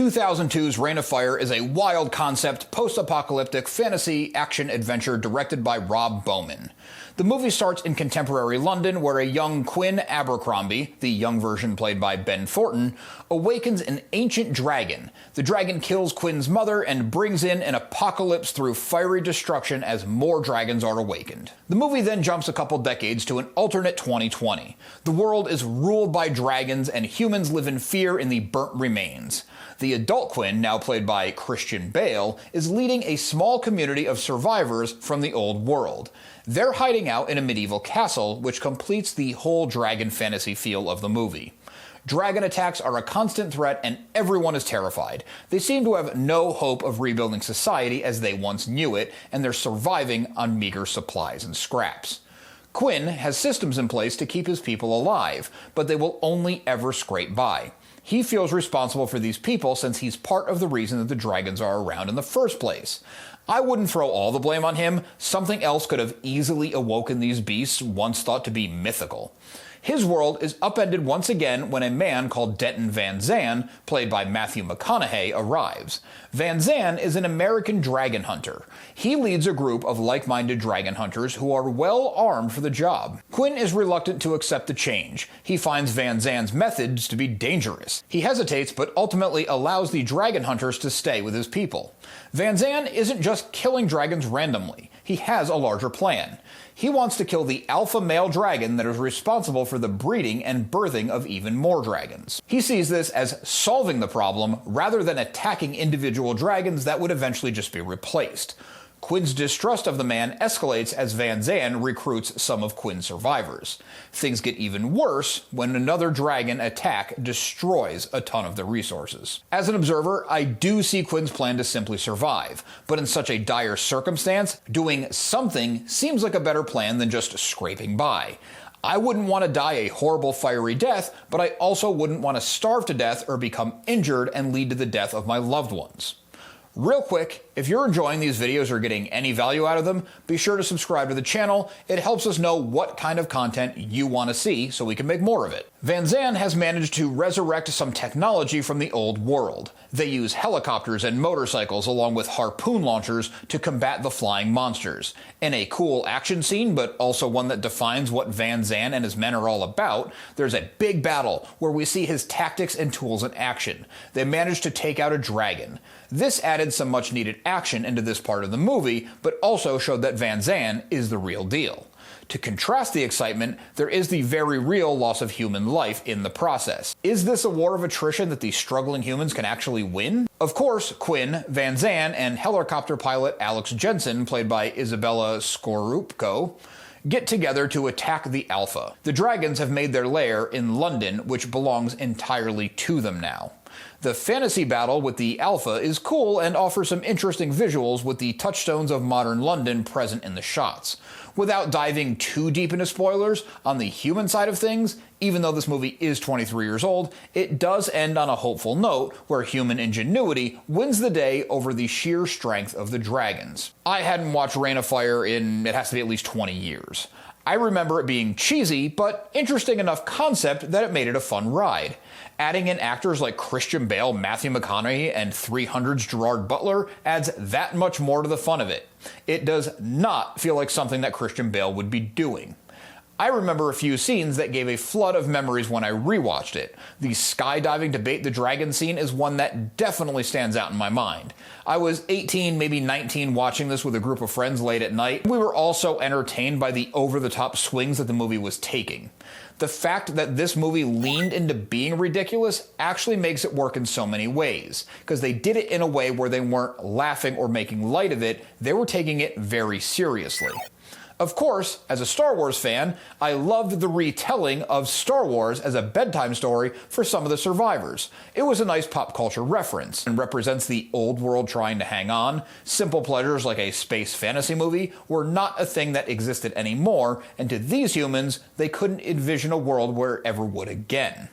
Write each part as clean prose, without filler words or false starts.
2002's Reign of Fire is a wild concept, post-apocalyptic fantasy action-adventure directed by Rob Bowman. The movie starts in contemporary London, where a young Quinn Abercrombie, the young version played by Ben Thornton, awakens an ancient dragon. The dragon kills Quinn's mother and brings in an apocalypse through fiery destruction as more dragons are awakened. The movie then jumps a couple decades to an alternate 2020. The world is ruled by dragons and humans live in fear in the burnt remains. The adult Quinn, now played by Christian Bale, is leading a small community of survivors from the old world. They're hiding out in a medieval castle, which completes the whole dragon fantasy feel of the movie. Dragon attacks are a constant threat and everyone is terrified. They seem to have no hope of rebuilding society as they once knew it, and they're surviving on meager supplies and scraps. Quinn has systems in place to keep his people alive, but they will only ever scrape by. He feels responsible for these people since he's part of the reason that the dragons are around in the first place. I wouldn't throw all the blame on him. Something else could have easily awoken these beasts once thought to be mythical. His world is upended once again when a man called Denton Van Zan, played by Matthew McConaughey, arrives. Van Zan is an American dragon hunter. He leads a group of like-minded dragon hunters who are well armed for the job. Quinn is reluctant to accept the change. He finds Van Zan's methods to be dangerous. He hesitates but ultimately allows the dragon hunters to stay with his people. Van Zan isn't just killing dragons randomly. He has a larger plan. He wants to kill the alpha male dragon that is responsible for the breeding and birthing of even more dragons. He sees this as solving the problem rather than attacking individual dragons that would eventually just be replaced. Quinn's distrust of the man escalates as Van Zan recruits some of Quinn's survivors. Things get even worse when another dragon attack destroys a ton of their resources. As an observer, I do see Quinn's plan to simply survive, but in such a dire circumstance, doing something seems like a better plan than just scraping by. I wouldn't want to die a horrible fiery death, but I also wouldn't want to starve to death or become injured and lead to the death of my loved ones. Real quick, if you're enjoying these videos or getting any value out of them, be sure to subscribe to the channel. It helps us know what kind of content you want to see so we can make more of it. Van Zan has managed to resurrect some technology from the old world. They use helicopters and motorcycles along with harpoon launchers to combat the flying monsters. In a cool action scene, but also one that defines what Van Zan and his men are all about, there's a big battle where we see his tactics and tools in action. They managed to take out a dragon. This added some much needed action into this part of the movie, but also showed that Van Zan is the real deal. To contrast the excitement, there is the very real loss of human life in the process. Is this a war of attrition that the struggling humans can actually win? Of course, Quinn, Van Zan, and helicopter pilot Alex Jensen, played by Isabella Scorupco, get together to attack the Alpha. The dragons have made their lair in London, which belongs entirely to them now. The fantasy battle with the Alpha is cool and offers some interesting visuals with the touchstones of modern London present in the shots. Without diving too deep into spoilers, on the human side of things, even though this movie is 23 years old, it does end on a hopeful note where human ingenuity wins the day over the sheer strength of the dragons. I hadn't watched Reign of Fire in, it has to be at least 20 years. I remember it being cheesy, but interesting enough concept that it made it a fun ride. Adding in actors like Christian Bale, Matthew McConaughey, and 300's Gerard Butler adds that much more to the fun of it. It does not feel like something that Christian Bale would be doing. I remember a few scenes that gave a flood of memories when I rewatched it. The skydiving to bait the dragon scene is one that definitely stands out in my mind. I was 18, maybe 19 watching this with a group of friends late at night. We were also entertained by the over-the-top swings that the movie was taking. The fact that this movie leaned into being ridiculous actually makes it work in so many ways, because they did it in a way where they weren't laughing or making light of it, they were taking it very seriously. Of course, as a Star Wars fan, I loved the retelling of Star Wars as a bedtime story for some of the survivors. It was a nice pop culture reference and represents the old world trying to hang on. Simple pleasures like a space fantasy movie were not a thing that existed anymore, and to these humans, they couldn't envision a world where it ever would again.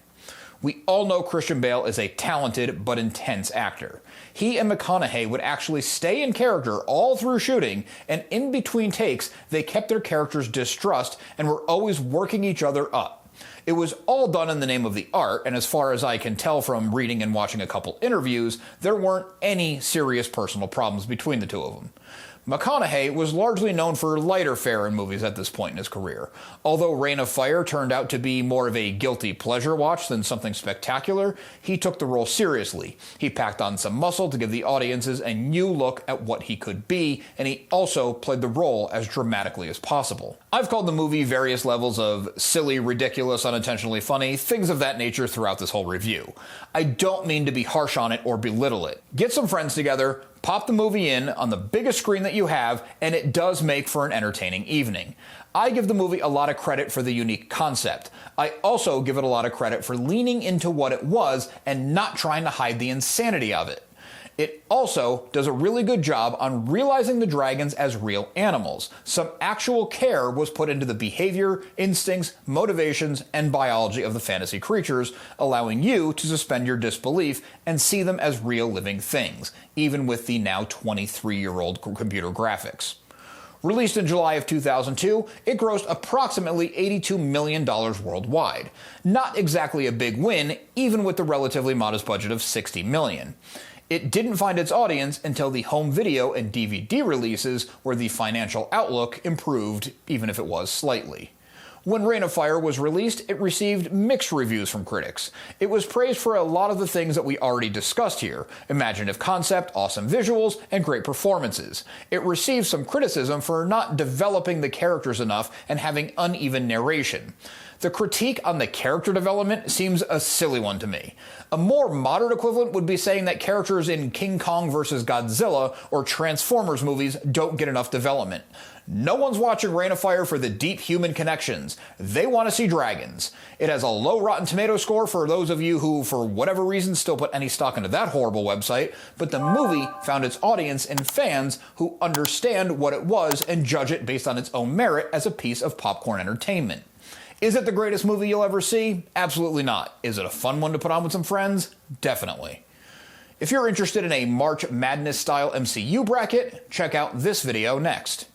We all know Christian Bale is a talented but intense actor. He and McConaughey would actually stay in character all through shooting, and in between takes, they kept their characters' distrust and were always working each other up. It was all done in the name of the art, and as far as I can tell from reading and watching a couple interviews, there weren't any serious personal problems between the two of them. McConaughey was largely known for lighter fare in movies at this point in his career. Although Reign of Fire turned out to be more of a guilty pleasure watch than something spectacular, he took the role seriously. He packed on some muscle to give the audiences a new look at what he could be, and he also played the role as dramatically as possible. I've called the movie various levels of silly, ridiculous, unintentionally funny, things of that nature throughout this whole review. I don't mean to be harsh on it or belittle it. Get some friends together, pop the movie in on the biggest screen that you have, and it does make for an entertaining evening. I give the movie a lot of credit for the unique concept. I also give it a lot of credit for leaning into what it was and not trying to hide the insanity of it. It also does a really good job on realizing the dragons as real animals. Some actual care was put into the behavior, instincts, motivations, and biology of the fantasy creatures, allowing you to suspend your disbelief and see them as real living things, even with the now 23-year-old computer graphics. Released in July of 2002, it grossed approximately $82 million worldwide. Not exactly a big win, even with the relatively modest budget of $60 million. It didn't find its audience until the home video and DVD releases, where the financial outlook improved, even if it was slightly. When Reign of Fire was released, it received mixed reviews from critics. It was praised for a lot of the things that we already discussed here: imaginative concept, awesome visuals, and great performances. It received some criticism for not developing the characters enough and having uneven narration. The critique on the character development seems a silly one to me. A more modern equivalent would be saying that characters in King Kong vs. Godzilla or Transformers movies don't get enough development. No one's watching Reign of Fire for the deep human connections. They want to see dragons. It has a low Rotten Tomato score for those of you who, for whatever reason, still put any stock into that horrible website, but the movie found its audience in fans who understand what it was and judge it based on its own merit as a piece of popcorn entertainment. Is it the greatest movie you'll ever see? Absolutely not. Is it a fun one to put on with some friends? Definitely. If you're interested in a March Madness-style MCU bracket, check out this video next.